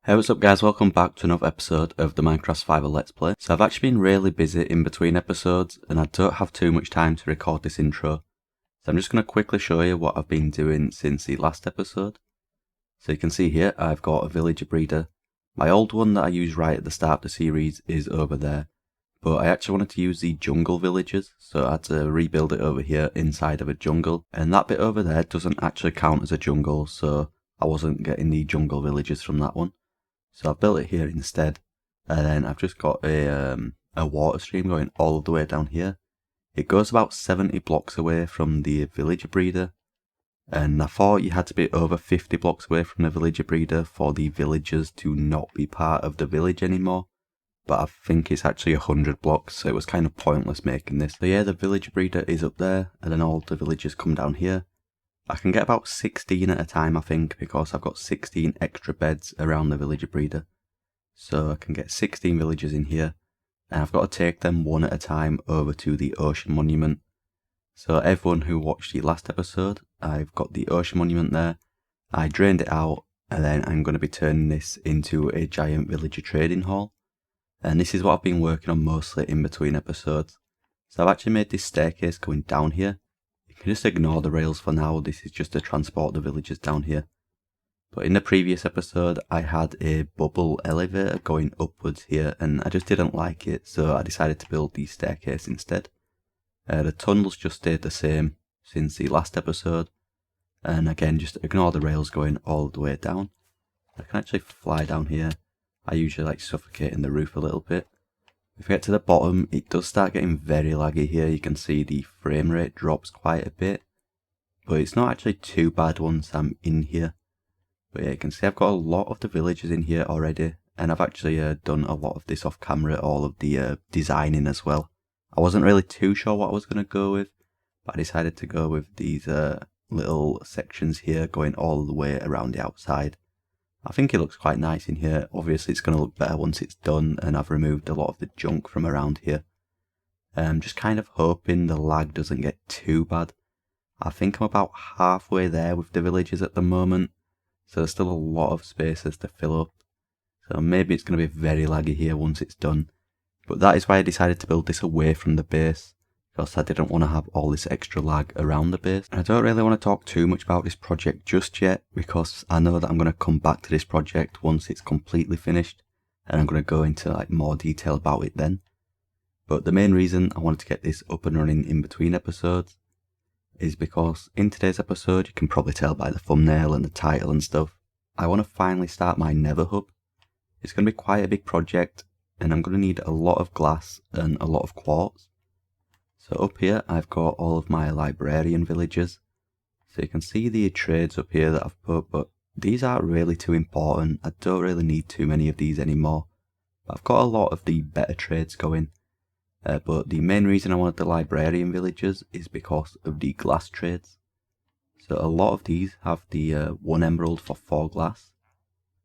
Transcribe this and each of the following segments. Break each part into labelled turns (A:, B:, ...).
A: Hey, what's up guys, welcome back to another episode of the Minecraft Survival Let's Play. So I've actually been really busy in between episodes and I don't have too much time to record this intro. So I'm just going to quickly show you what I've been doing since the last episode. So you can see here I've got a villager breeder. My old one that I used right at the start of the series is over there. But I actually wanted to use the jungle villagers, so I had to rebuild it over here inside of a jungle. And that bit over there doesn't actually count as a jungle, so I wasn't getting the jungle villagers from that one. So I've built it here instead, and then I've just got a water stream going all the way down here. It goes about 70 blocks away from the villager breeder, and I thought you had to be over 50 blocks away from the villager breeder for the villagers to not be part of the village anymore. But I think it's actually 100 blocks, so it was kind of pointless making this. So yeah, the villager breeder is up there, and then all the villagers come down here. I can get about 16 at a time, I think, because I've got 16 extra beds around the villager breeder. So I can get 16 villagers in here, and I've got to take them one at a time over to the ocean monument. So everyone who watched the last episode, I've got the ocean monument there. I drained it out, and then I'm going to be turning this into a giant villager trading hall. And this is what I've been working on mostly in between episodes. So I've actually made this staircase going down here. You can just ignore the rails for now, this is just to transport the villagers down here. But in the previous episode I had a bubble elevator going upwards here and I just didn't like it, so I decided to build the staircase instead. The tunnels just stayed the same since the last episode, and again just ignore the rails going all the way down. I can actually fly down here. I usually like suffocating the roof a little bit. If we get to the bottom, it does start getting very laggy here. You can see the frame rate drops quite a bit, but it's not actually too bad once I'm in here. But yeah, you can see I've got a lot of the villagers in here already, and I've actually done a lot of this off camera, all of the designing as well. I wasn't really too sure what I was going to go with, but I decided to go with these little sections here going all the way around the outside. I think it looks quite nice in here. Obviously it's going to look better once it's done and I've removed a lot of the junk from around here. Just kind of hoping the lag doesn't get too bad. I think I'm about halfway there with the villagers at the moment, so there's still a lot of spaces to fill up. So maybe it's going to be very laggy here once it's done. But that is why I decided to build this away from the base, because I didn't want to have all this extra lag around the base. And I don't really want to talk too much about this project just yet, because I know that I'm going to come back to this project once it's completely finished, and I'm going to go into like more detail about it then. But the main reason I wanted to get this up and running in between episodes is because in today's episode, you can probably tell by the thumbnail and the title and stuff, I want to finally start my Nether hub. It's going to be quite a big project, and I'm going to need a lot of glass and a lot of quartz. So up here I've got all of my librarian villagers. So you can see the trades up here that I've put, but these aren't really too important. I don't really need too many of these anymore. But I've got a lot of the better trades going. But the main reason I wanted the librarian villagers is because of the glass trades. So a lot of these have the 1 emerald for 4 glass.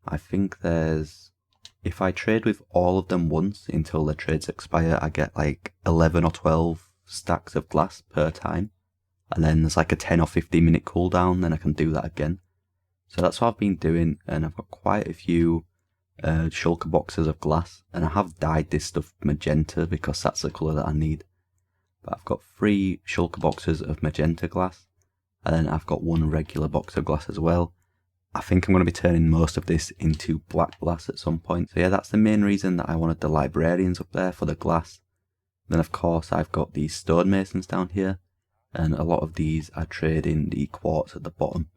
A: I think there's, if I trade with all of them once until the trades expire, I get like 11 or 12 stacks of glass per time, and then there's like a 10 or 15 minute cooldown, then I can do that again. So that's what I've been doing, and I've got quite a few shulker boxes of glass, and I have dyed this stuff magenta because that's the colour that I need. But I've got 3 shulker boxes of magenta glass, and then I've got 1 regular box of glass as well. I think I'm going to be turning most of this into black glass at some point. So yeah, that's the main reason that I wanted the librarians up there, for the glass. Then of course I've got these stonemasons down here, and a lot of these I trade in the quartz at the bottom.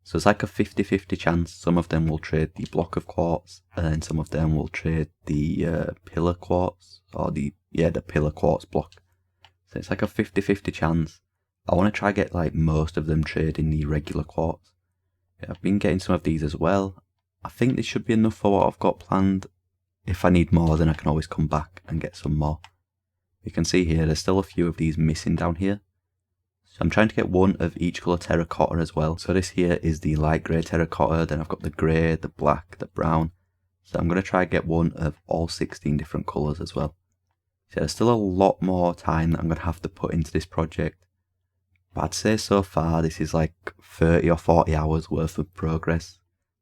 A: So it's like a 50-50 chance. Some of them will trade the block of quartz, and then some of them will trade the pillar quartz, or the pillar quartz block. So it's like a 50-50 chance. I want to try get like most of them trading the regular quartz. Yeah, I've been getting some of these as well. I think this should be enough for what I've got planned. If I need more, then I can always come back and get some more. You can see here there's still a few of these missing down here. So I'm trying to get 1 of each colour terracotta as well. So this here is the light grey terracotta, then I've got the grey, the black, the brown. So I'm going to try and get 1 of all 16 different colours as well. So there's still a lot more time that I'm going to have to put into this project. But I'd say so far this is like 30 or 40 hours worth of progress.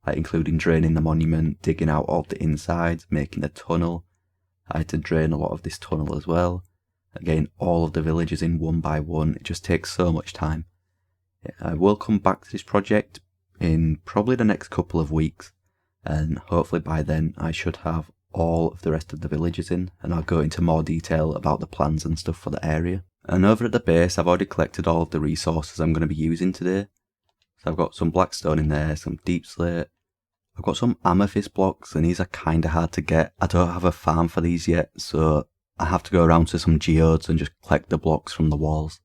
A: like including draining the monument, digging out all the insides, making a tunnel. I had to drain a lot of this tunnel as well. Again, all of the villages in one by one. It just takes so much time. I will come back to this project in probably the next couple of weeks, and hopefully by then I should have all of the rest of the villages in, and I'll go into more detail about the plans and stuff for the area. And over at the base, I've already collected all of the resources I'm going to be using today. So I've got some blackstone in there, some deep slate. I've got some amethyst blocks, and these are kind of hard to get. I don't have a farm for these yet, so I have to go around to some geodes and just collect the blocks from the walls.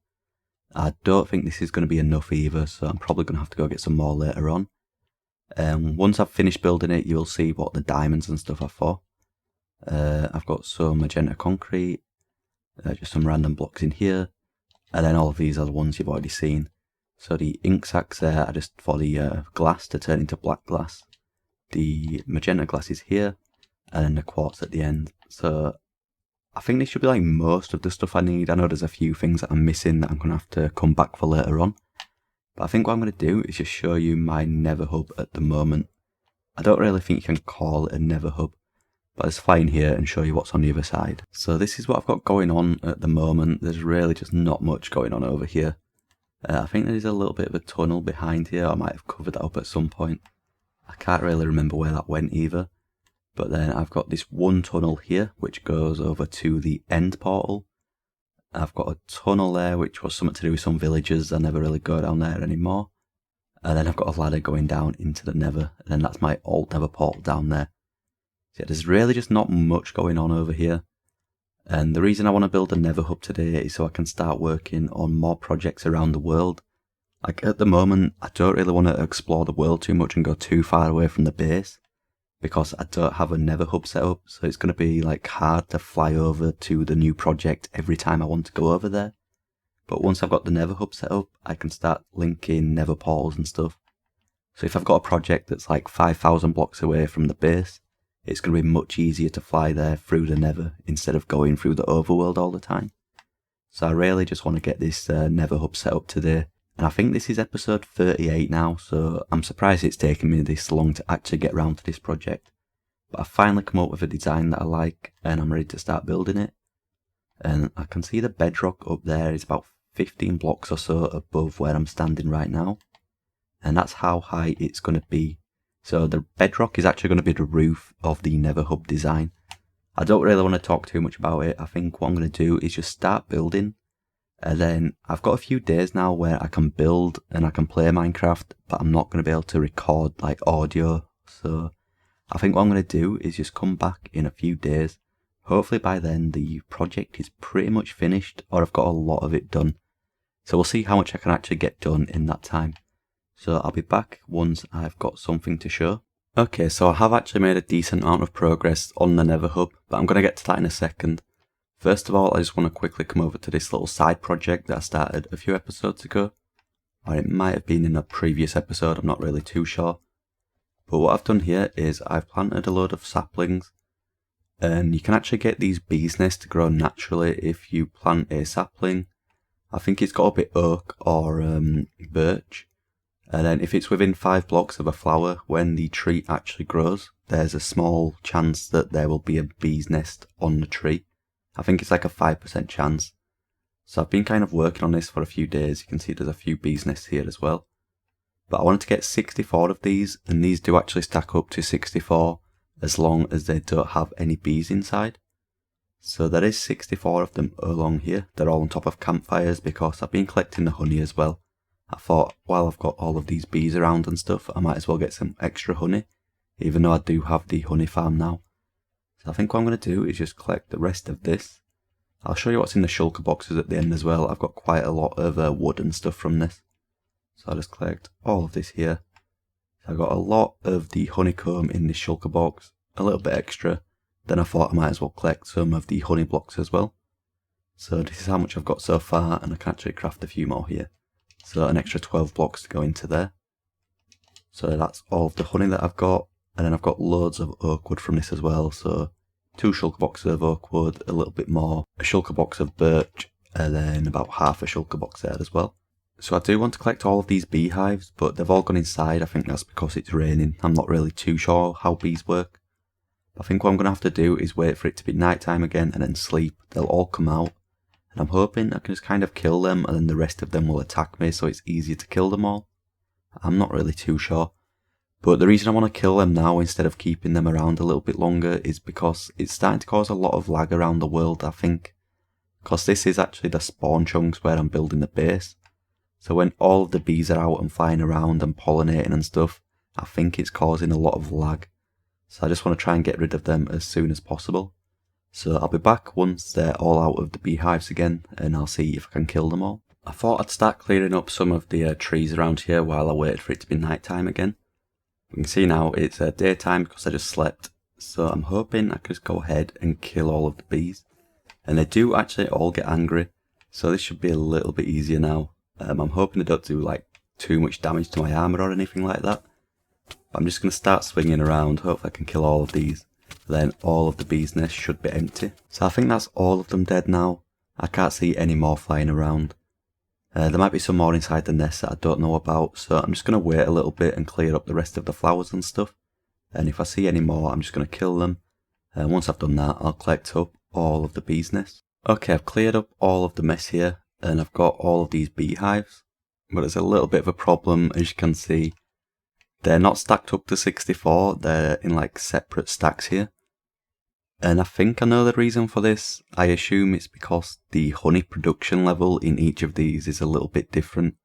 A: I don't think this is going to be enough either, so I'm probably going to have to go get some more later on. Once I've finished building it, you'll see what the diamonds and stuff are for. I've got some magenta concrete, just some random blocks in here, and then all of these are the ones you've already seen. So the ink sacks there are just for the glass to turn into black glass. The magenta glass is here, and then the quartz at the end. So I think this should be like most of the stuff I need. I know there's a few things that I'm missing that I'm going to have to come back for later on. But I think what I'm going to do is just show you my Nether hub at the moment. I don't really think you can call it a Nether hub, but let's fly in here and show you what's on the other side. So this is what I've got going on at the moment. There's really just not much going on over here. I think there is a little bit of a tunnel behind here. I might have covered that up at some point. I can't really remember where that went either. But then I've got this one tunnel here, which goes over to the end portal. I've got a tunnel there, which was something to do with some villagers. I never really go down there anymore. And then I've got a ladder going down into the Nether. And then that's my old Nether portal down there. So yeah, there's really just not much going on over here. And the reason I want to build a Nether hub today is so I can start working on more projects around the world. Like at the moment, I don't really want to explore the world too much and go too far away from the base, because I don't have a Nether hub set up, so it's going to be like hard to fly over to the new project every time I want to go over there. But once I've got the Nether hub set up, I can start linking Nether portals and stuff. So if I've got a project that's like 5,000 blocks away from the base, it's going to be much easier to fly there through the Nether instead of going through the overworld all the time. So I really just want to get this Nether hub set up today. And I think this is episode 38 now, so I'm surprised it's taken me this long to actually get around to this project. But I've finally come up with a design that I like, and I'm ready to start building it. And I can see the bedrock up there is about 15 blocks or so above where I'm standing right now. And that's how high it's going to be. So the bedrock is actually going to be the roof of the Nether hub design. I don't really want to talk too much about it. I think what I'm going to do is just start building. And then I've got a few days now where I can build and I can play Minecraft, but I'm not going to be able to record like audio. So I think what I'm going to do is just come back in a few days. Hopefully by then the project is pretty much finished, or I've got a lot of it done. So we'll see how much I can actually get done in that time. So I'll be back once I've got something to show. Okay, so I have actually made a decent amount of progress on the Nether hub, but I'm going to get to that in a second. First of all, I just want to quickly come over to this little side project that I started a few episodes ago. Or it might have been in a previous episode, I'm not really too sure. But what I've done here is I've planted a load of saplings. And you can actually get these bees' nests to grow naturally if you plant a sapling. I think it's got to be oak or birch. And then if it's within 5 blocks of a flower, when the tree actually grows, there's a small chance that there will be a bee's nest on the tree. I think it's like a 5% chance. So I've been kind of working on this for a few days. You can see there's a few bee's nests here as well. But I wanted to get 64 of these, and these do actually stack up to 64 as long as they don't have any bees inside. So there is 64 of them along here. They're all on top of campfires because I've been collecting the honey as well. I thought while I've got all of these bees around and stuff, I might as well get some extra honey, even though I do have the honey farm now. So I think what I'm going to do is just collect the rest of this. I'll show you what's in the shulker boxes at the end as well. I've got quite a lot of wood and stuff from this. So I'll just collect all of this here. So I got a lot of the honeycomb in this shulker box, a little bit extra. Then I thought I might as well collect some of the honey blocks as well. So this is how much I've got so far, and I can actually craft a few more here. So an extra 12 blocks to go into there. So that's all of the honey that I've got. And then I've got loads of oak wood from this as well. So 2 shulker boxes of oak wood, a little bit more, a shulker box of birch, and then about half a shulker box there as well. So I do want to collect all of these beehives, but they've all gone inside. I think that's because it's raining. I'm not really too sure how bees work. I think what I'm going to have to do is wait for it to be night time again and then sleep. They'll all come out. And I'm hoping I can just kind of kill them and then the rest of them will attack me so it's easier to kill them all. I'm not really too sure. But the reason I want to kill them now instead of keeping them around a little bit longer is because it's starting to cause a lot of lag around the world, I think. Because this is actually the spawn chunks where I'm building the base. So when all of the bees are out and flying around and pollinating and stuff, I think it's causing a lot of lag. So I just want to try and get rid of them as soon as possible. So I'll be back once they're all out of the beehives again and I'll see if I can kill them all. I thought I'd start clearing up some of the trees around here while I waited for it to be night time again. You can see now it's daytime because I just slept. So I'm hoping I can just go ahead and kill all of the bees. And they do actually all get angry. So this should be a little bit easier now. I'm hoping they don't do like too much damage to my armor or anything like that. But I'm just going to start swinging around. Hopefully I can kill all of these. Then all of the bees' nests should be empty. So I think that's all of them dead now. I can't see any more flying around. There might be some more inside the nest that I don't know about. So I'm just going to wait a little bit and clear up the rest of the flowers and stuff. And if I see any more, I'm just going to kill them. And once I've done that, I'll collect up all of the bees' nests. Okay, I've cleared up all of the mess here. And I've got all of these beehives, but there's a little bit of a problem. As you can see, they're not stacked up to 64, they're in like separate stacks here. And I think I know the reason for this. I assume it's because the honey production level in each of these is a little bit different.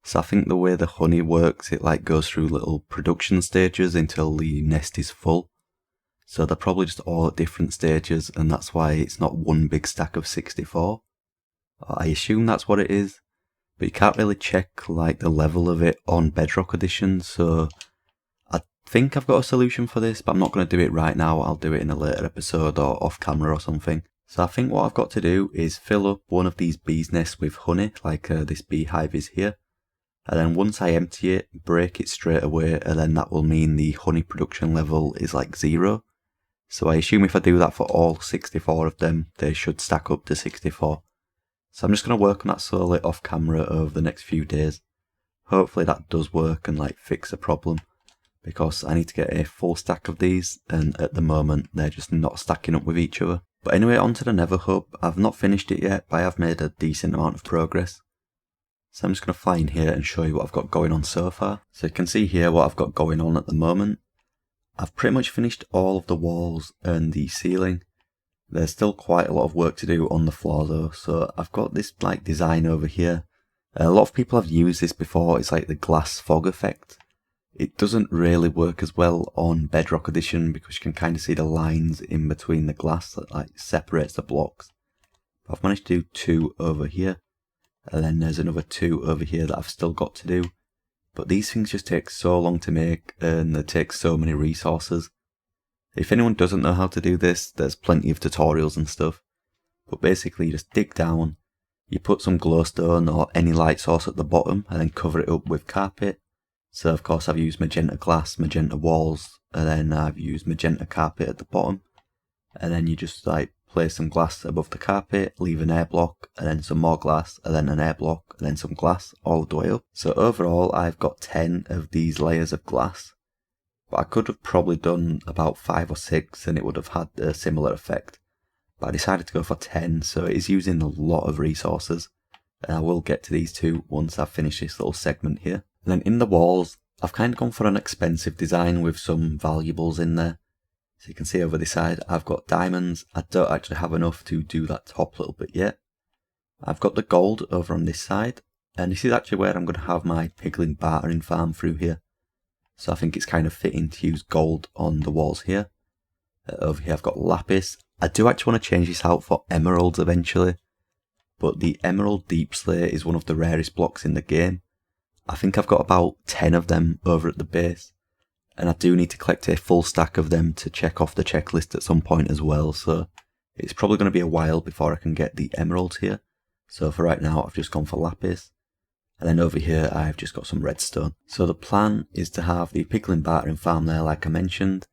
A: So I think the way the honey works, it like goes through little production stages until the nest is full. So they're probably just all at different stages, and that's why it's not one big stack of 64. I assume that's what it is, but you can't really check like the level of it on Bedrock Edition, so I think I've got a solution for this, but I'm not going to do it right now. I'll do it in a later episode or off camera or something. So I think what I've got to do is fill up one of these bees' nests with honey, like this beehive is here, and then once I empty it, break it straight away, and then that will mean the honey production level is like 0. So I assume if I do that for all 64 of them, they should stack up to 64. So I'm just going to work on that slowly off camera over the next few days. Hopefully that does work and like fix the problem, because I need to get a full stack of these, and at the moment they're just not stacking up with each other. But anyway, onto the Nether hub. I've not finished it yet, but I have made a decent amount of progress. So I'm just going to fly in here and show you what I've got going on so far. So you can see here what I've got going on at the moment. I've pretty much finished all of the walls and the ceiling. There's still quite a lot of work to do on the floor though, so I've got this like design over here. A lot of people have used this before. It's like the glass fog effect. It doesn't really work as well on Bedrock Edition because you can kind of see the lines in between the glass that like separates the blocks. But I've managed to do 2 over here, and then there's another 2 over here that I've still got to do. But these things just take so long to make, and they take so many resources. If anyone doesn't know how to do this, there's plenty of tutorials and stuff. But basically you just dig down, you put some glowstone or any light source at the bottom and then cover it up with carpet. So of course I've used magenta glass, magenta walls, and then I've used magenta carpet at the bottom. And then you just like place some glass above the carpet, leave an air block, and then some more glass, and then an air block, and then some glass all the way up. So overall I've got 10 of these layers of glass. But I could have probably done about 5 or 6 and it would have had a similar effect. But I decided to go for 10, so it is using a lot of resources. And I will get to these 2 once I've finished this little segment here. And then in the walls, I've kind of gone for an expensive design with some valuables in there. So you can see over this side, I've got diamonds. I don't actually have enough to do that top little bit yet. I've got the gold over on this side. And this is actually where I'm going to have my piglin bartering farm through here. So I think it's kind of fitting to use gold on the walls here. Over here I've got lapis. I do actually want to change this out for emeralds eventually. But the emerald deep slate is one of the rarest blocks in the game. I think I've got about 10 of them over at the base. And I do need to collect a full stack of them to check off the checklist at some point as well. So it's probably going to be a while before I can get the emeralds here. So for right now I've just gone for lapis. And then over here I've just got some redstone. So the plan is to have the piglin bartering farm there like I mentioned.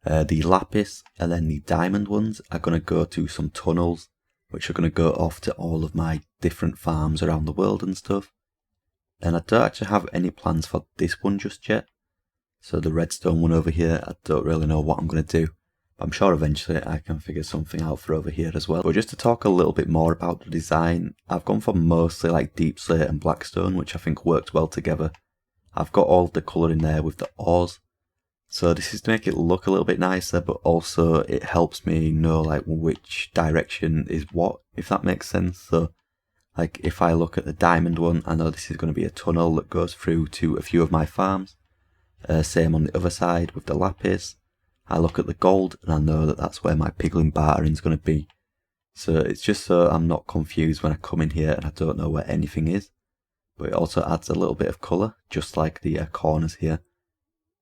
A: The lapis and then the diamond ones are going to go to some tunnels, which are going to go off to all of my different farms around the world and stuff. And I don't actually have any plans for this one just yet. So the redstone one over here, I don't really know what I'm going to do. I'm sure eventually I can figure something out for over here as well. But just to talk a little bit more about the design, I've gone for mostly like deep slate and blackstone, which I think worked well together. I've got all of the colour in there with the ores. So this is to make it look a little bit nicer, but also it helps me know like which direction is what, if that makes sense. So like if I look at the diamond one, I know this is going to be a tunnel that goes through to a few of my farms. Same on the other side with the lapis. I look at the gold and I know that that's where my piglin bartering is going to be. So it's just so I'm not confused when I come in here and I don't know where anything is. But it also adds a little bit of colour, just like the corners here.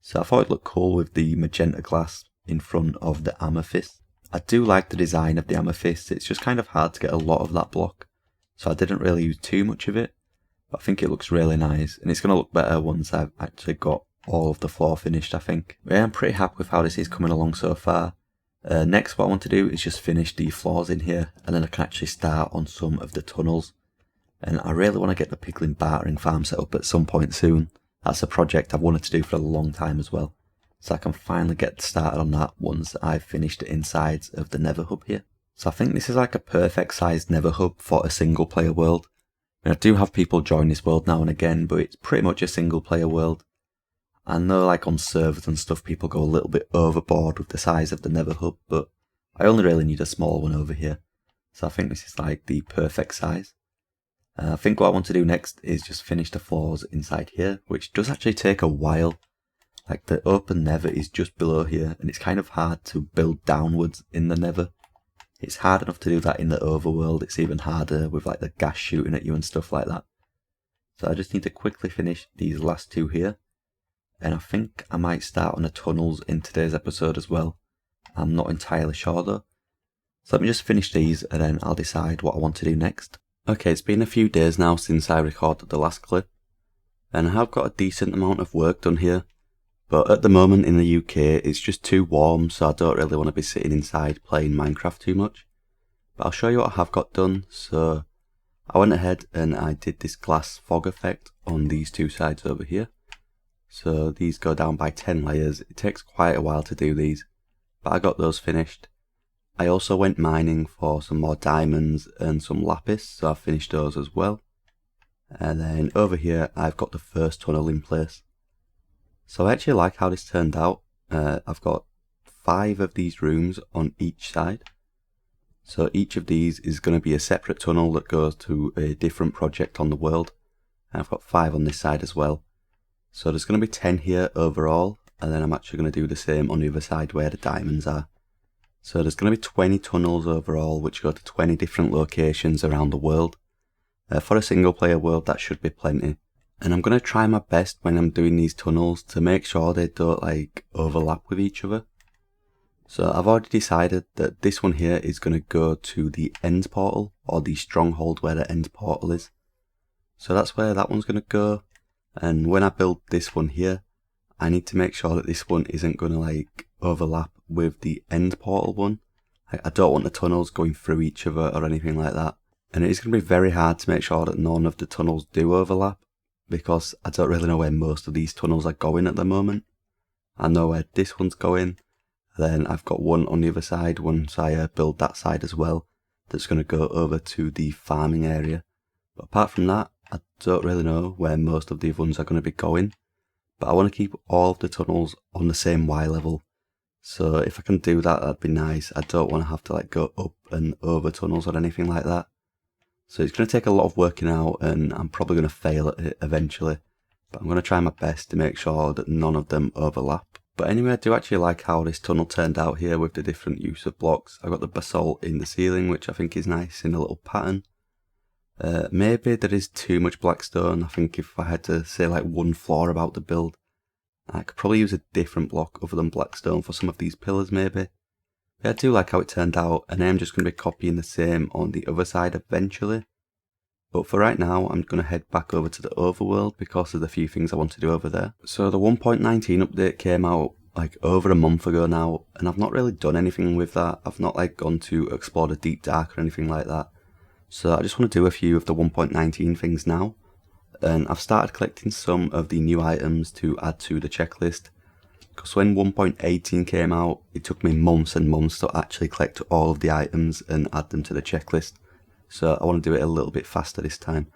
A: So I thought it'd look cool with the magenta glass in front of the amethyst. I do like the design of the amethyst, it's just kind of hard to get a lot of that block. So I didn't really use too much of it. But I think it looks really nice and it's going to look better once I've actually got all of the floor finished, I think. But yeah, I'm pretty happy with how this is coming along so far. Next what I want to do is just finish the floors in here and then I can actually start on some of the tunnels. And I really want to get the piglin bartering farm set up at some point soon. That's a project I've wanted to do for a long time as well. So I can finally get started on that once I've finished the insides of the Nether hub here. So I think this is like a perfect sized Nether hub for a single player world. I mean, I do have people join this world now and again, but it's pretty much a single player world. I know like on servers and stuff people go a little bit overboard with the size of the Nether hub, but I only really need a small one over here. So I think this is like the perfect size. I think what I want to do next is just finish the floors inside here, which does actually take a while. Like the open Nether is just below here and it's kind of hard to build downwards in the Nether. It's hard enough to do that in the overworld, it's even harder with like the gas shooting at you and stuff like that. So I just need to quickly finish these last two here. And I think I might start on the tunnels in today's episode as well. I'm not entirely sure though. So let me just finish these and then I'll decide what I want to do next. Okay, it's been a few days now since I recorded the last clip. And I have got a decent amount of work done here. But at the moment in the UK it's just too warm, so I don't really want to be sitting inside playing Minecraft too much. But I'll show you what I have got done. So I went ahead and I did this glass fog effect on these two sides over here. So these go down by 10 layers, it takes quite a while to do these, but I got those finished. I also went mining for some more diamonds and some lapis, so I finished those as well. And then over here I've got the first tunnel in place. So I actually like how this turned out. I've got 5 of these rooms on each side. So each of these is going to be a separate tunnel that goes to a different project on the world. And I've got 5 on this side as well. So there's going to be 10 here overall, and then I'm actually going to do the same on the other side where the diamonds are. So there's going to be 20 tunnels overall, which go to 20 different locations around the world. For a single player world, that should be plenty. And I'm going to try my best when I'm doing these tunnels to make sure they don't like overlap with each other. So I've already decided that this one here is going to go to the end portal, or the stronghold where the end portal is. So that's where that one's going to go. And when I build this one here, I need to make sure that this one isn't going to like overlap with the end portal one. I don't want the tunnels going through each other or anything like that. And it is going to be very hard to make sure that none of the tunnels do overlap, because I don't really know where most of these tunnels are going at the moment. I know where this one's going, then I've got one on the other side once I build that side as well, that's going to go over to the farming area. But apart from that, I don't really know where most of the other ones are going to be going, but I want to keep all of the tunnels on the same Y level. So if I can do that, that'd be nice. I don't want to have to like go up and over tunnels or anything like that. So it's going to take a lot of working out and I'm probably going to fail at it eventually. But I'm going to try my best to make sure that none of them overlap. But anyway, I do actually like how this tunnel turned out here with the different use of blocks. I got the basalt in the ceiling, which I think is nice in a little pattern. Maybe there is too much blackstone. I think if I had to say like one flaw about the build, I could probably use a different block other than blackstone for some of these pillars maybe. But I do like how it turned out, and I'm just going to be copying the same on the other side eventually. But for right now, I'm going to head back over to the overworld because of the few things I want to do over there. So the 1.19 update came out like over a month ago now, and I've not really done anything with that. I've not like gone to explore the deep dark or anything like that. So I just want to do a few of the 1.19 things now. and I've started collecting some of the new items to add to the checklist. Because when 1.18 came out, it took me months and months to actually collect all of the items and add them to the checklist. So I want to do it a little bit faster this time.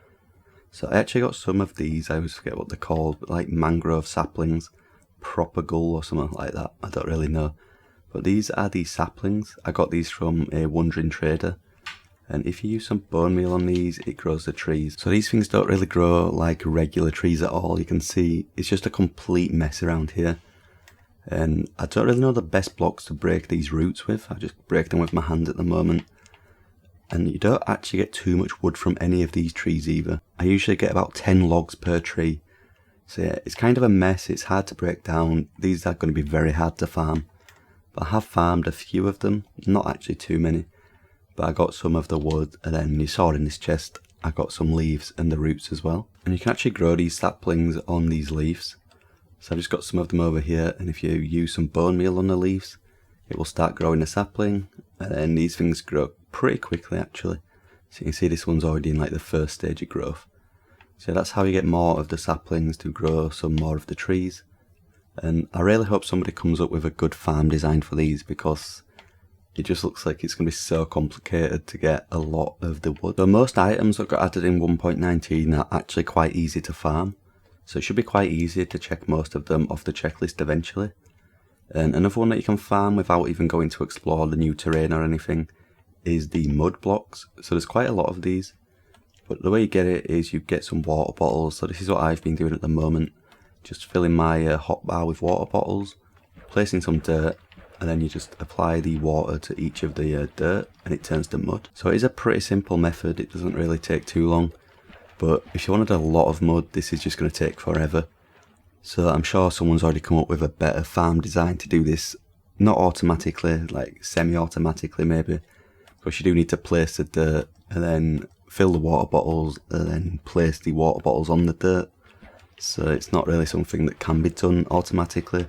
A: So I actually got some of these, I always forget what they're called, but like mangrove saplings, propagull or something like that, I don't really know. But these are the saplings. I got these from a wandering trader. And if you use some bone meal on these, it grows the trees. So these things don't really grow like regular trees at all. You can see it's just a complete mess around here. And I don't really know the best blocks to break these roots with. I just break them with my hand at the moment. And you don't actually get too much wood from any of these trees either. I usually get about 10 logs per tree. So yeah, it's kind of a mess. It's hard to break down. These are going to be very hard to farm. But I have farmed a few of them. Not actually too many. But I got some of the wood, and then you saw in this chest, I got some leaves and the roots as well. And you can actually grow these saplings on these leaves. So I've just got some of them over here, and if you use some bone meal on the leaves, it will start growing a sapling, and then these things grow pretty quickly actually. So you can see this one's already in like the first stage of growth. So that's how you get more of the saplings to grow some more of the trees. And I really hope somebody comes up with a good farm design for these, because it just looks like it's going to be so complicated to get a lot of the wood. So most items that got added in 1.19 are actually quite easy to farm. So it should be quite easy to check most of them off the checklist eventually. And another one that you can farm without even going to explore the new terrain or anything is the mud blocks. So there's quite a lot of these. But the way you get it is you get some water bottles. So this is what I've been doing at the moment. Just filling my hotbar with water bottles, placing some dirt, and then you just apply the water to each of the dirt and it turns to mud. So it is a pretty simple method, it doesn't really take too long. But if you wanted a lot of mud, this is just going to take forever. So I'm sure someone's already come up with a better farm design to do this. Not automatically, like semi-automatically maybe. Because you do need to place the dirt and then fill the water bottles and then place the water bottles on the dirt. So it's not really something that can be done automatically.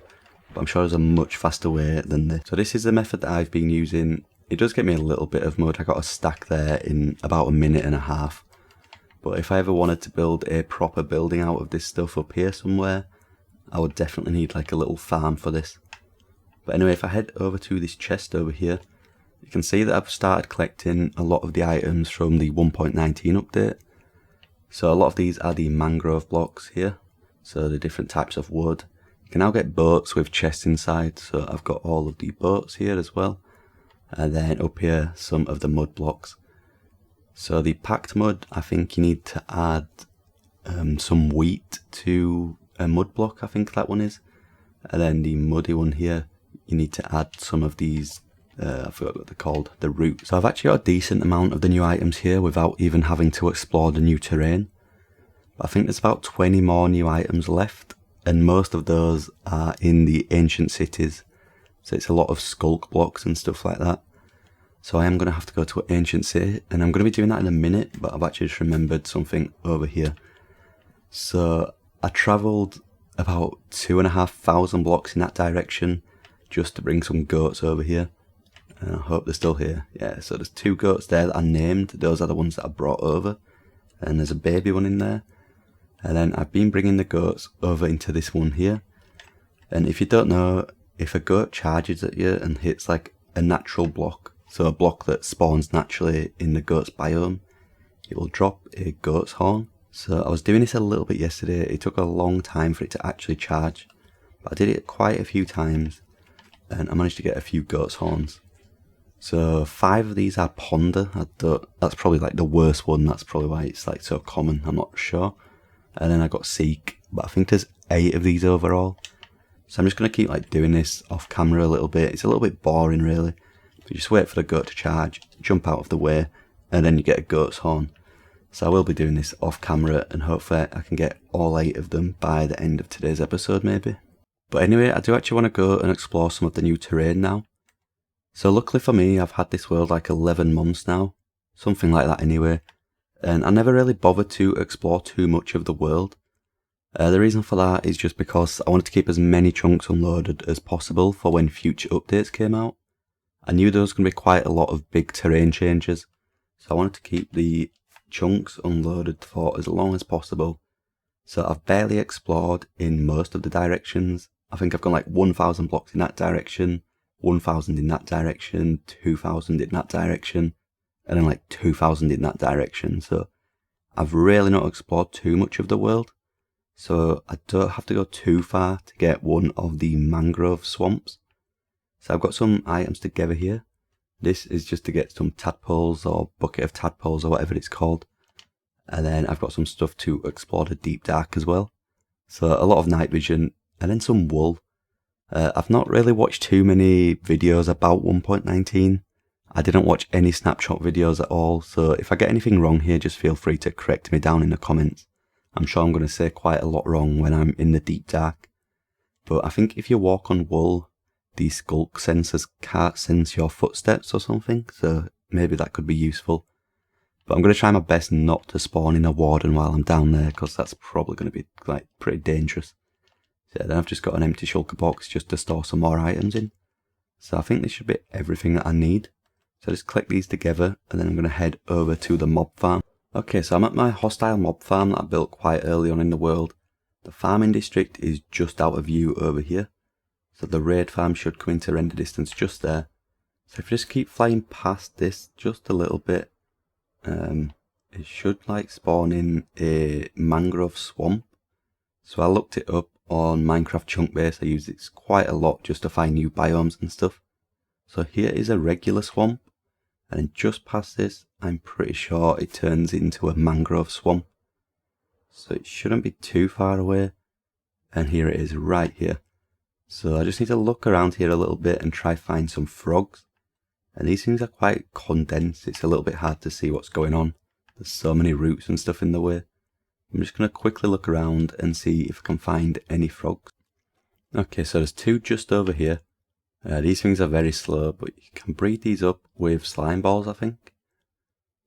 A: But I'm sure there's a much faster way than this. So this is the method that I've been using. It does get me a little bit of mud. I got a stack there in about a minute and a half. But if I ever wanted to build a proper building out of this stuff up here somewhere, I would definitely need like a little farm for this. But anyway, if I head over to this chest over here, you can see that I've started collecting a lot of the items from the 1.19 update. So a lot of these are the mangrove blocks here. So the different types of wood. You can now get boats with chests inside, so I've got all of the boats here as well. And then up here, some of the mud blocks. So the packed mud, I think you need to add some wheat to a mud block, I think that one is. And then the muddy one here, you need to add some of these, I forgot what they're called, the roots. So I've actually got a decent amount of the new items here without even having to explore the new terrain. But I think there's about 20 more new items left. And most of those are in the ancient cities. So it's a lot of skulk blocks and stuff like that. So I am going to have to go to an ancient city. And I'm going to be doing that in a minute. But I've actually just remembered something over here. So I travelled about 2,500 blocks in that direction. Just to bring some goats over here. And I hope they're still here. Yeah, so there's 2 goats there that are named. Those are the ones that I brought over. And there's a baby one in there. And then I've been bringing the goats over into this one here. And if you don't know, if a goat charges at you and hits like a natural block, so a block that spawns naturally in the goat's biome, it will drop a goat's horn. So I was doing this a little bit yesterday. It took a long time for it to actually charge. But I did it quite a few times. And I managed to get a few goat's horns. So 5 of these are ponder. That's probably like the worst one. That's probably why it's like so common. I'm not sure. And then I got seek, but I think there's 8 of these overall. So I'm just going to keep like doing this off camera a little bit. It's a little bit boring really. But just wait for the goat to charge, jump out of the way, and then you get a goat's horn. So I will be doing this off camera and hopefully I can get all 8 of them by the end of today's episode maybe. But anyway, I do actually want to go and explore some of the new terrain now. So luckily for me, I've had this world like 11 months now. Something like that anyway. And I never really bothered to explore too much of the world. The reason for that is just because I wanted to keep as many chunks unloaded as possible for when future updates came out. I knew there was going to be quite a lot of big terrain changes, so I wanted to keep the chunks unloaded for as long as possible, So I've barely explored in most of the directions. I think I've gone like 1,000 blocks in that direction, 1,000 in that direction, 2,000 in that direction, and then like 2,000 in that direction. So I've really not explored too much of the world. So I don't have to go too far to get one of the mangrove swamps. So I've got some items together here. This is just to get some tadpoles or bucket of tadpoles or whatever it's called. And then I've got some stuff to explore the deep dark as well. So a lot of night vision and then some wool. I've not really watched too many videos about 1.19. I didn't watch any snapshot videos at all. So if I get anything wrong here, just feel free to correct me down in the comments. I'm sure I'm going to say quite a lot wrong when I'm in the deep dark. But I think if you walk on wool, the skulk sensors can't sense your footsteps or something. So maybe that could be useful. But I'm going to try my best not to spawn in a warden while I'm down there, because that's probably going to be like pretty dangerous. So then I've just got an empty shulker box just to store some more items in. So I think this should be everything that I need. So just click these together and then I'm going to head over to the mob farm. Okay, so I'm at my hostile mob farm that I built quite early on in the world. The farming district is just out of view over here. So the raid farm should come into render distance just there. So if you just keep flying past this just a little bit, it should like spawn in a mangrove swamp. So I looked it up on Minecraft Chunkbase. I use it quite a lot just to find new biomes and stuff. So here is a regular swamp, and then just past this I'm pretty sure it turns into a mangrove swamp. So it shouldn't be too far away, and here it is right here. So I just need to look around here a little bit and try find some frogs. And these things are quite condensed. It's a little bit hard to see what's going on. There's so many roots and stuff in the way. I'm just going to quickly look around and see if I can find any frogs. Okay, so there's two just over here. These things are very slow, but you can breed these up with slime balls, I think.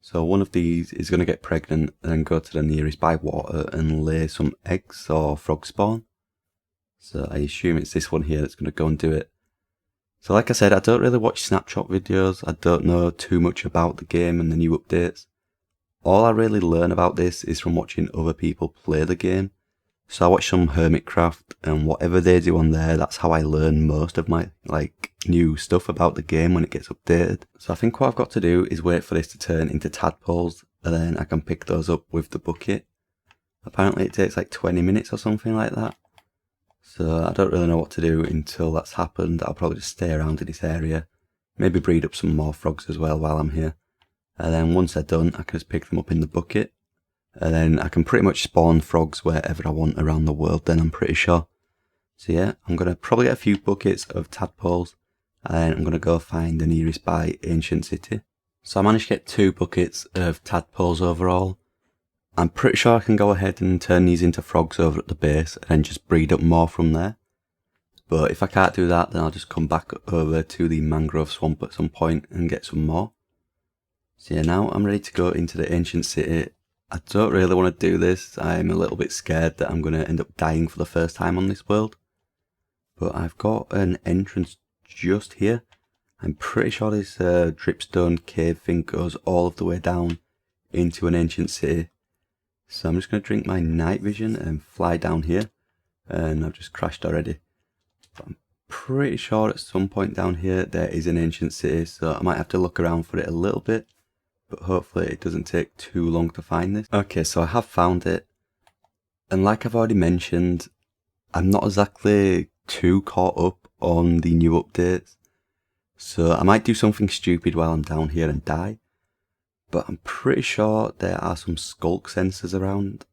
A: So one of these is going to get pregnant and then go to the nearest bywater and lay some eggs or frog spawn. So I assume it's this one here that's going to go and do it. So like I said, I don't really watch snapshot videos. I don't know too much about the game and the new updates. All I really learn about this is from watching other people play the game. So I watch some Hermitcraft, and whatever they do on there, that's how I learn most of my new stuff about the game when it gets updated. So I think what I've got to do is wait for this to turn into tadpoles, and then I can pick those up with the bucket. Apparently it takes like 20 minutes or something like that. So I don't really know what to do until that's happened. I'll probably just stay around in this area. Maybe breed up some more frogs as well while I'm here. And then once they're done, I can just pick them up in the bucket. And then I can pretty much spawn frogs wherever I want around the world then, I'm pretty sure. So yeah, I'm going to probably get a few buckets of tadpoles. And then I'm going to go find the nearest by ancient city. So I managed to get 2 buckets of tadpoles overall. I'm pretty sure I can go ahead and turn these into frogs over at the base and then just breed up more from there. But if I can't do that, then I'll just come back over to the mangrove swamp at some point and get some more. So yeah, now I'm ready to go into the ancient city. I don't really want to do this. I'm a little bit scared that I'm going to end up dying for the first time on this world. But I've got an entrance just here. I'm pretty sure this dripstone cave thing goes all of the way down into an ancient city. So I'm just going to drink my night vision and fly down here. And I've just crashed already. But I'm pretty sure at some point down here there is an ancient city. So I might have to look around for it a little bit. But hopefully it doesn't take too long to find this. Okay, so I have found it. And like I've already mentioned, I'm not exactly too caught up on the new updates. So I might do something stupid while I'm down here and die. But I'm pretty sure there are some skulk sensors around.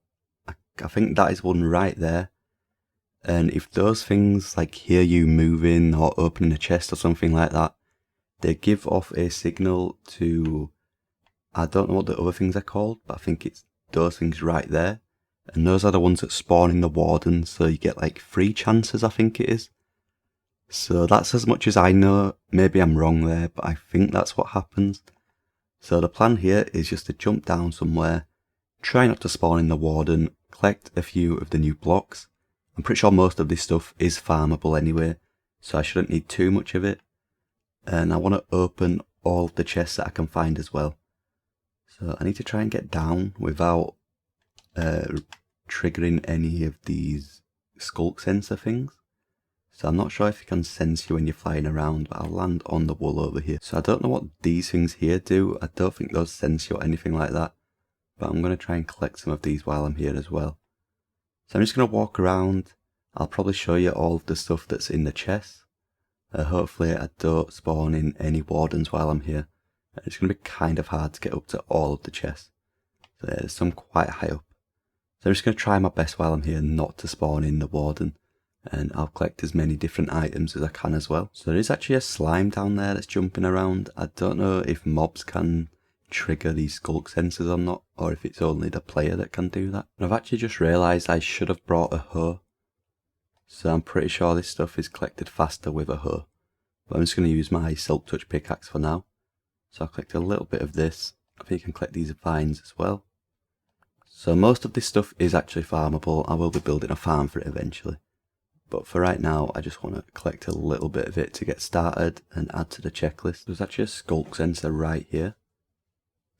A: I think that is one right there. And if those things hear you moving or opening a chest or something like that, they give off a signal to, I don't know what the other things are called, but I think it's those things right there. And those are the ones that spawn in the warden, so you get 3 chances, I think it is. So that's as much as I know. Maybe I'm wrong there, but I think that's what happens. So the plan here is just to jump down somewhere, try not to spawn in the warden, collect a few of the new blocks. I'm pretty sure most of this stuff is farmable anyway, so I shouldn't need too much of it. And I want to open all of the chests that I can find as well. So I need to try and get down without triggering any of these skulk sensor things. So I'm not sure if it can sense you when you're flying around, but I'll land on the wool over here. So I don't know what these things here do. I don't think those sense you or anything like that. But I'm going to try and collect some of these while I'm here as well. So I'm just going to walk around. I'll probably show you all of the stuff that's in the chest. Hopefully I don't spawn in any wardens while I'm here. It's going to be kind of hard to get up to all of the chests. So there's some quite high up. So I'm just going to try my best while I'm here not to spawn in the warden. And I'll collect as many different items as I can as well. So there is actually a slime down there that's jumping around. I don't know if mobs can trigger these skulk sensors or not, or if it's only the player that can do that. And I've actually just realised I should have brought a hoe. So I'm pretty sure this stuff is collected faster with a hoe. But I'm just going to use my silk touch pickaxe for now. So I'll collect a little bit of this. I think you can collect these vines as well. So most of this stuff is actually farmable. I will be building a farm for it eventually. But for right now, I just want to collect a little bit of it to get started and add to the checklist. There's actually a skulk sensor right here.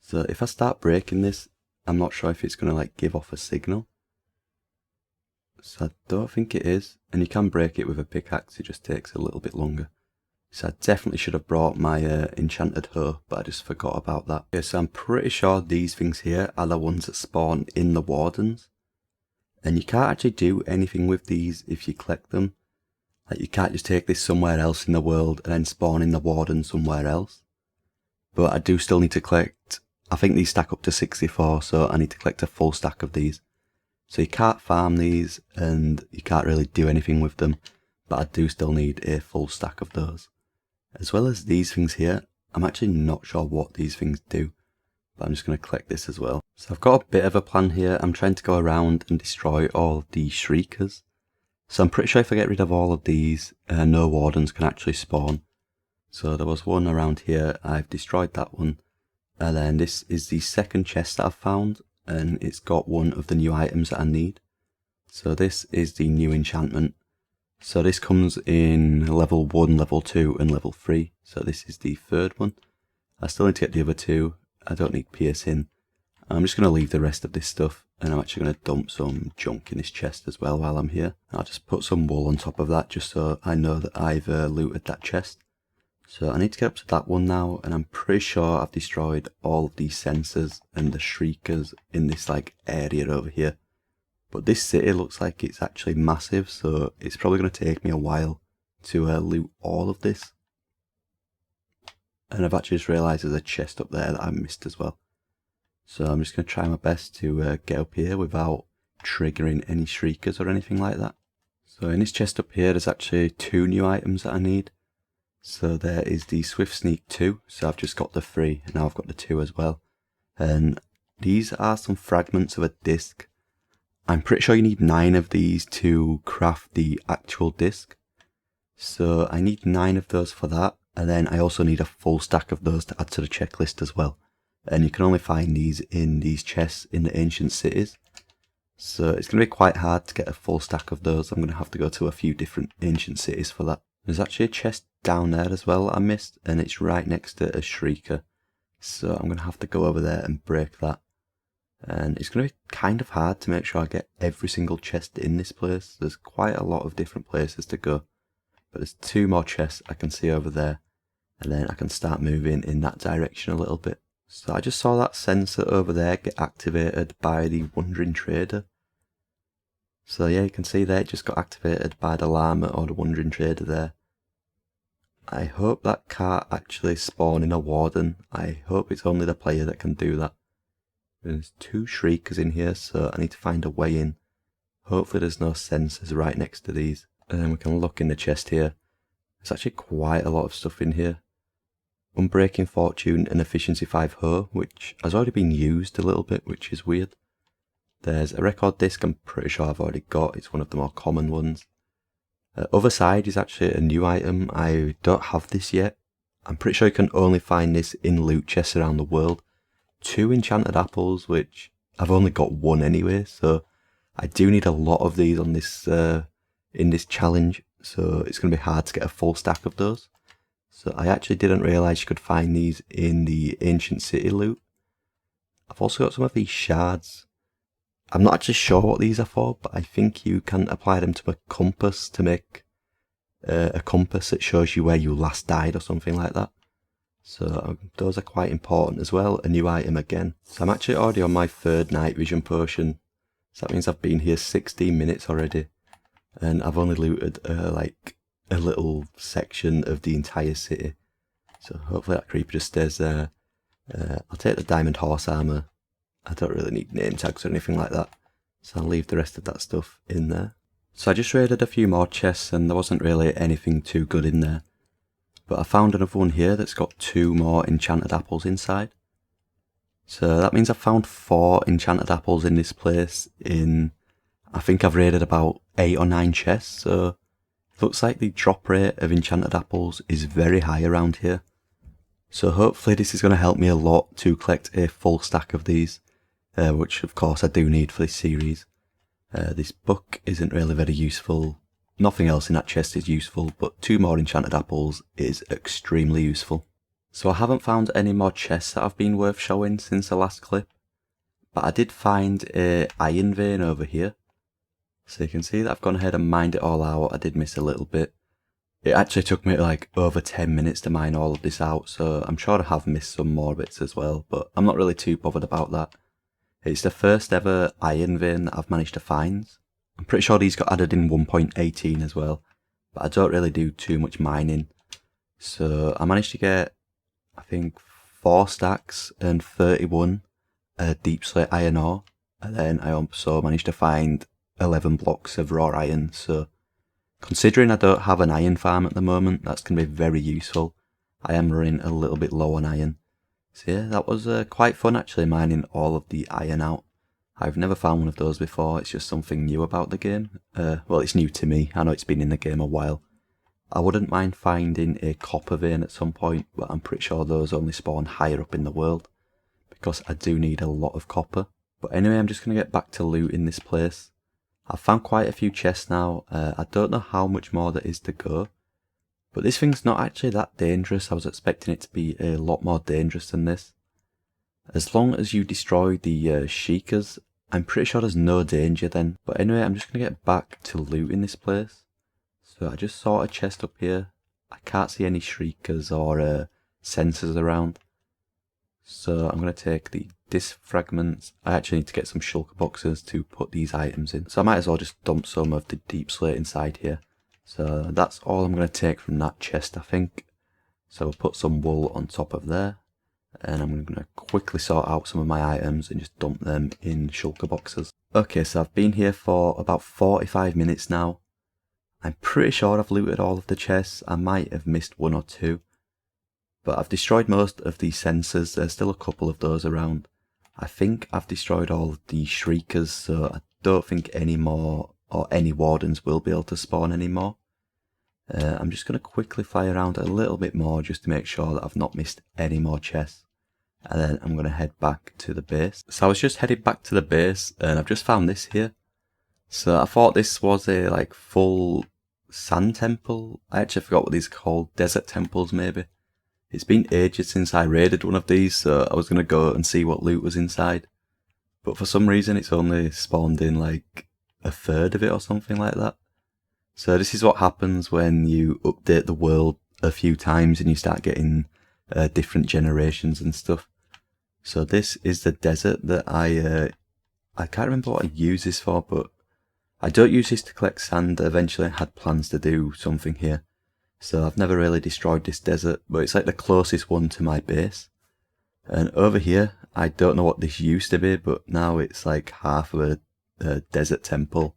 A: So if I start breaking this, I'm not sure if it's going to like give off a signal. So I don't think it is. And you can break it with a pickaxe, it just takes a little bit longer. So I definitely should have brought my enchanted hoe, but I just forgot about that. Okay, so I'm pretty sure these things here are the ones that spawn in the wardens. And you can't actually do anything with these if you collect them. Like you can't just take this somewhere else in the world and then spawn in the warden somewhere else. But I do still need to collect, I think these stack up to 64, so I need to collect a full stack of these. So you can't farm these and you can't really do anything with them. But I do still need a full stack of those. As well as these things here, I'm actually not sure what these things do. But I'm just going to collect this as well. So I've got a bit of a plan here. I'm trying to go around and destroy all of these shriekers. So I'm pretty sure if I get rid of all of these, no wardens can actually spawn. So there was one around here, I've destroyed that one. And then this is the second chest that I've found, and it's got one of the new items that I need. So this is the new enchantment. So this comes in level 1, level 2 and level 3. So this is the third one. I still need to get the other two. I don't need piercing. I'm just going to leave the rest of this stuff, and I'm actually going to dump some junk in this chest as well while I'm here. I'll just put some wool on top of that just so I know that I've looted that chest. So I need to get up to that one now, and I'm pretty sure I've destroyed all of these sensors and the shriekers in this like area over here. But this city looks like it's actually massive, so it's probably going to take me a while to loot all of this. And I've actually just realised there's a chest up there that I missed as well. So I'm just going to try my best to get up here without triggering any shriekers or anything like that. So in this chest up here, there's actually 2 new items that I need. So there is the Swift Sneak 2, so I've just got the 3, and now I've got the 2 as well. And these are some fragments of a disc. I'm pretty sure you need 9 of these to craft the actual disc. So I need 9 of those for that, and then I also need a full stack of those to add to the checklist as well. And you can only find these in these chests in the ancient cities. So it's going to be quite hard to get a full stack of those. I'm going to have to go to a few different ancient cities for that. There's actually a chest down there as well that I missed, and it's right next to a shrieker. So I'm going to have to go over there and break that. And it's going to be kind of hard to make sure I get every single chest in this place. There's quite a lot of different places to go. But there's 2 more chests I can see over there. And then I can start moving in that direction a little bit. So I just saw that sensor over there get activated by the Wandering Trader. So yeah, you can see there it just got activated by the llama or the Wandering Trader there. I hope that can't actually spawn in a warden. I hope it's only the player that can do that. There's 2 shriekers in here, so I need to find a way in. Hopefully there's no sensors right next to these. And then we can look in the chest here. There's actually quite a lot of stuff in here. Unbreaking Fortune and Efficiency 5 hoe, which has already been used a little bit, which is weird. There's a record disc I'm pretty sure I've already got. It's one of the more common ones. Other side is actually a new item. I don't have this yet. I'm pretty sure you can only find this in loot chests around the world. 2 enchanted apples, which I've only got 1 anyway, so I do need a lot of these on this in this challenge, so it's going to be hard to get a full stack of those. So I actually didn't realise you could find these in the ancient city loot. I've also got some of these shards. I'm not actually sure what these are for, but I think you can apply them to a compass to make a compass that shows you where you last died or something like that. So those are quite important as well. A new item again. So I'm actually already on my 3rd night vision potion. So that means I've been here 16 minutes already. And I've only looted like a little section of the entire city. So hopefully that creeper just stays there. I'll take the diamond horse armor. I don't really need name tags or anything like that. So I'll leave the rest of that stuff in there. So I just raided a few more chests and there wasn't really anything too good in there. But I found another one here that's got 2 more enchanted apples inside. So that means I've found 4 enchanted apples in this place I think I've raided about 8 or 9 chests. So it looks like the drop rate of enchanted apples is very high around here. So hopefully this is going to help me a lot to collect a full stack of these, which of course I do need for this series. This book isn't really very useful. Nothing else in that chest is useful, but 2 more enchanted apples is extremely useful. So I haven't found any more chests that have been worth showing since the last clip, but I did find a iron vein over here. So you can see that I've gone ahead and mined it all out. I did miss a little bit. It actually took me like over 10 minutes to mine all of this out, so I'm sure I have missed some more bits as well, but I'm not really too bothered about that. It's the first ever iron vein that I've managed to find. I'm pretty sure these got added in 1.18 as well, but I don't really do too much mining. So I managed to get, I think, 4 stacks and 31 deep slate iron ore, and then I also managed to find 11 blocks of raw iron. So considering I don't have an iron farm at the moment, that's going to be very useful. I am running a little bit low on iron. So yeah, that was quite fun actually, mining all of the iron out. I've never found one of those before. It's just something new about the game. Well, it's new to me. I know it's been in the game a while. I wouldn't mind finding a copper vein at some point, but I'm pretty sure those only spawn higher up in the world, because I do need a lot of copper. But anyway, I'm just going to get back to looting this place. I've found quite a few chests now. I don't know how much more there is to go, but this thing's not actually that dangerous. I was expecting it to be a lot more dangerous than this. As long as you destroy the sheikas, I'm pretty sure there's no danger then. But anyway, I'm just going to get back to looting this place. So I just saw a chest up here. I can't see any shriekers or sensors around. So I'm going to take the disc fragments. I actually need to get some shulker boxes to put these items in. So I might as well just dump some of the deep slate inside here. So that's all I'm going to take from that chest, I think. So we'll put some wool on top of there. And I'm going to quickly sort out some of my items and just dump them in shulker boxes. Okay, so I've been here for about 45 minutes now. I'm pretty sure I've looted all of the chests. I might have missed 1 or 2. But I've destroyed most of the sensors. There's still a couple of those around. I think I've destroyed all of the shriekers, so I don't think any more or any wardens will be able to spawn anymore. I'm just going to quickly fly around a little bit more just to make sure that I've not missed any more chests. And then I'm going to head back to the base. So I was just headed back to the base and I've just found this here. So I thought this was a like full sand temple. I actually forgot what these are called. Desert temples maybe. It's been ages since I raided one of these, so I was going to go and see what loot was inside. But for some reason it's only spawned in like a third of it or something like that. So this is what happens when you update the world a few times and you start getting different generations and stuff. So this is the desert that I can't remember what I use this for, but I don't use this to collect sand. Eventually I had plans to do something here. So I've never really destroyed this desert, but it's like the closest one to my base. And over here, I don't know what this used to be, but now it's like half of a desert temple.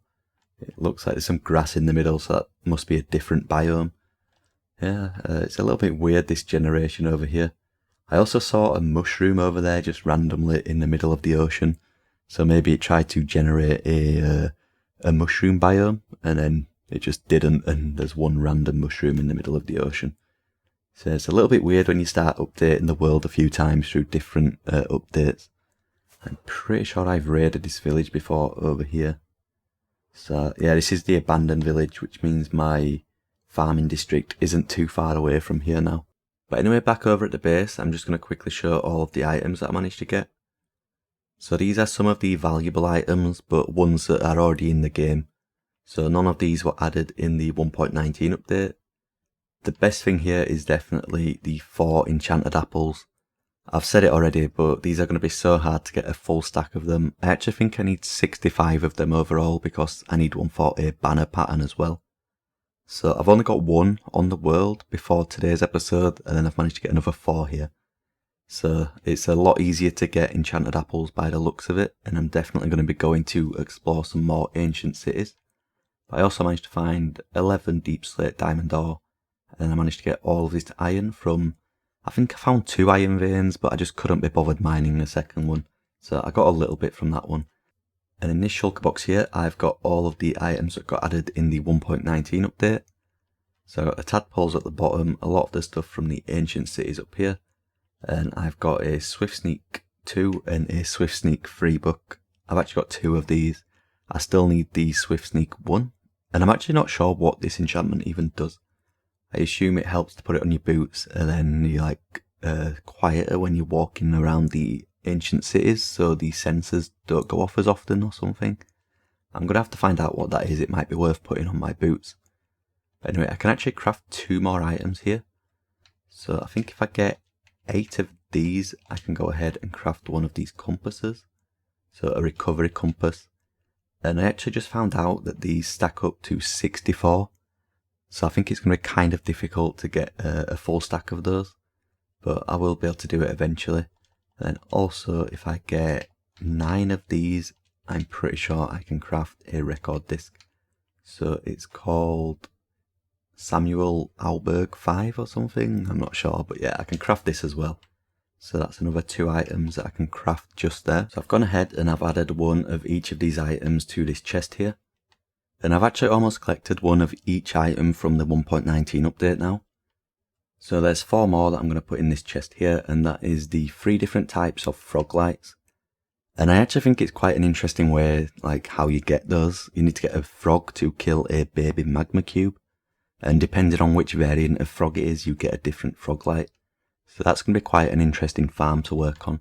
A: It looks like there's some grass in the middle, so that must be a different biome. Yeah, it's a little bit weird, this generation over here. I also saw a mushroom over there just randomly in the middle of the ocean. So maybe it tried to generate a mushroom biome, and then it just didn't, and there's one random mushroom in the middle of the ocean. So it's a little bit weird when you start updating the world a few times through different updates. I'm pretty sure I've raided this village before over here. So yeah, this is the abandoned village, which means my farming district isn't too far away from here now. But anyway, back over at the base, I'm just going to quickly show all of the items that I managed to get. So these are some of the valuable items, but ones that are already in the game. So none of these were added in the 1.19 update. The best thing here is definitely the 4 enchanted apples. I've said it already, but these are going to be so hard to get a full stack of them. I actually think I need 65 of them overall because I need one for a banner pattern as well. So I've only got 1 on the world before today's episode, and then I've managed to get another 4 here. So it's a lot easier to get enchanted apples by the looks of it, and I'm definitely going to be going to explore some more ancient cities. But I also managed to find 11 deep slate diamond ore, and then I managed to get all of this iron from, I think I found 2 iron veins, but I just couldn't be bothered mining the second one. So I got a little bit from that one. And in this shulker box here, I've got all of the items that got added in the 1.19 update. So I've got the tadpoles at the bottom, a lot of the stuff from the ancient cities up here. And I've got a Swift Sneak 2 and a Swift Sneak 3 book. I've actually got 2 of these. I still need the Swift Sneak 1. And I'm actually not sure what this enchantment even does. I assume it helps to put it on your boots, and then you're like quieter when you're walking around the ancient cities, so the sensors don't go off as often or something. I'm going to have to find out what that is. It might be worth putting on my boots. But anyway, I can actually craft 2 more items here. So I think if I get 8 of these, I can go ahead and craft one of these compasses. So a recovery compass. And I actually just found out that these stack up to 64. So I think it's going to be kind of difficult to get a full stack of those. But I will be able to do it eventually. And then also, if I get 9 of these, I'm pretty sure I can craft a record disc. So it's called Samuel Alberg 5 or something. I'm not sure, but yeah, I can craft this as well. So that's another 2 items that I can craft just there. So I've gone ahead and I've added one of each of these items to this chest here. And I've actually almost collected one of each item from the 1.19 update now. So there's 4 more that I'm going to put in this chest here, and that is the 3 different types of frog lights. And I actually think it's quite an interesting way, like how you get those. You need to get a frog to kill a baby magma cube. And depending on which variant of frog it is, you get a different frog light. So that's going to be quite an interesting farm to work on.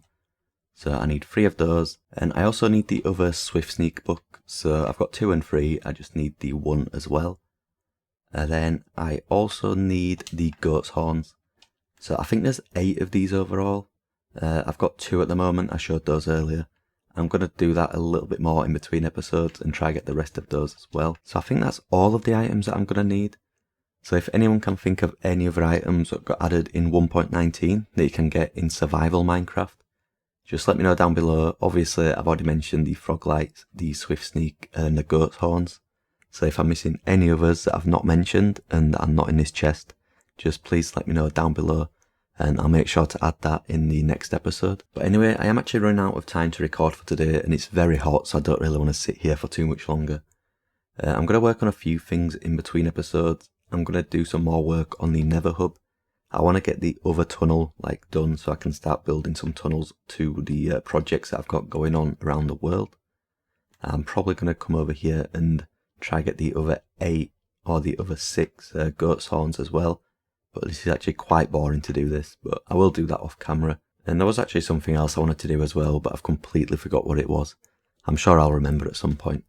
A: So I need 3 of those, and I also need the other Swift Sneak book. So I've got 2 and 3, I just need the 1 as well. And then I also need the goat's horns. So I think there's 8 of these overall. I've got 2 at the moment, I showed those earlier. I'm going to do that a little bit more in between episodes and try to get the rest of those as well. So I think that's all of the items that I'm going to need. So if anyone can think of any other items that got added in 1.19 that you can get in survival Minecraft, just let me know down below. Obviously I've already mentioned the frog lights, the Swift Sneak and the goat's horns. So if I'm missing any others that I've not mentioned and that are not in this chest, just please let me know down below and I'll make sure to add that in the next episode. But anyway, I am actually running out of time to record for today and it's very hot, so I don't really want to sit here for too much longer. I'm going to work on a few things in between episodes. I'm going to do some more work on the Nether hub. I want to get the other tunnel done so I can start building some tunnels to the projects that I've got going on around the world. I'm probably going to come over here and try to get the other 8 or the other 6 goat's horns as well. But this is actually quite boring to do this, but I will do that off camera. And there was actually something else I wanted to do as well, but I've completely forgot what it was. I'm sure I'll remember at some point.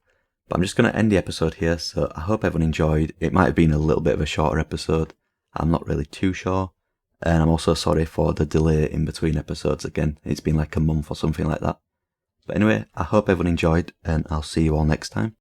A: But I'm just going to end the episode here, so I hope everyone enjoyed. It might have been a little bit of a shorter episode. I'm not really too sure. And I'm also sorry for the delay in between episodes again. It's been like a month or something like that. But anyway, I hope everyone enjoyed, and I'll see you all next time.